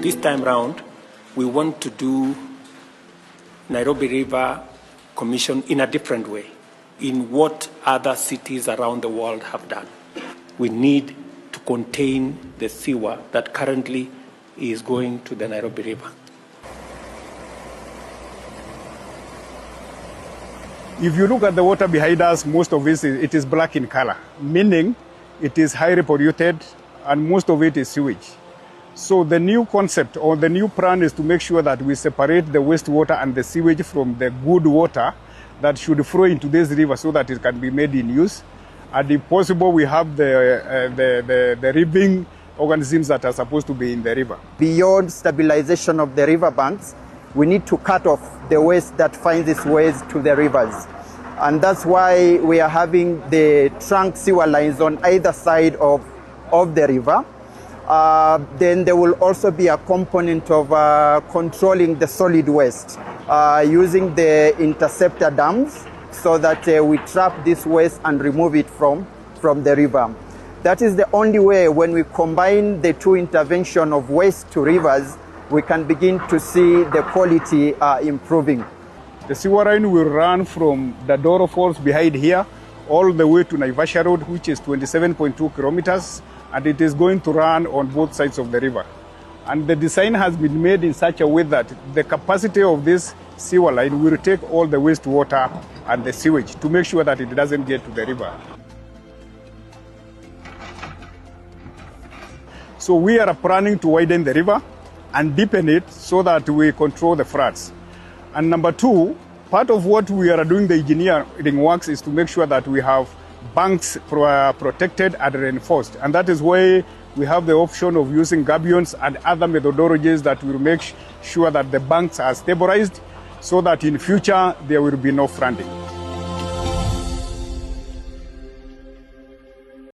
This time round, we want to do Nairobi River Commission in a different way, in what other cities around the world have done. We need to contain the sewer that currently is going to the Nairobi River. If you look at the water behind us, most of it is black in color, meaning it is highly polluted and most of it is sewage. So the new concept or the new plan is to make sure that we separate the wastewater and the sewage from the good water that should flow into this river so that it can be made in use. And if possible, we have the living organisms that are supposed to be in the river. Beyond stabilization of the river banks, we need to cut off the waste that finds its ways to the rivers. And that's why we are having the trunk sewer lines on either side of the river. Then there will also be a component of controlling the solid waste using the interceptor dams so that we trap this waste and remove it from the river. That is the only way. When we combine the two intervention of waste to rivers, we can begin to see the quality improving. The sewer line will run from the Doro Falls behind here all the way to Naivasha Road, which is 27.2 kilometers, and it is going to run on both sides of the river. And the design has been made in such a way that the capacity of this sewer line will take all the wastewater and the sewage to make sure that it doesn't get to the river. So we are planning to widen the river and deepen it so that we control the floods. And number two, part of what we are doing the engineering works is to make sure that we have banks protected and reinforced. And that is why we have the option of using gabions and other methodologies that will make sure that the banks are stabilized so that in future there will be no flooding.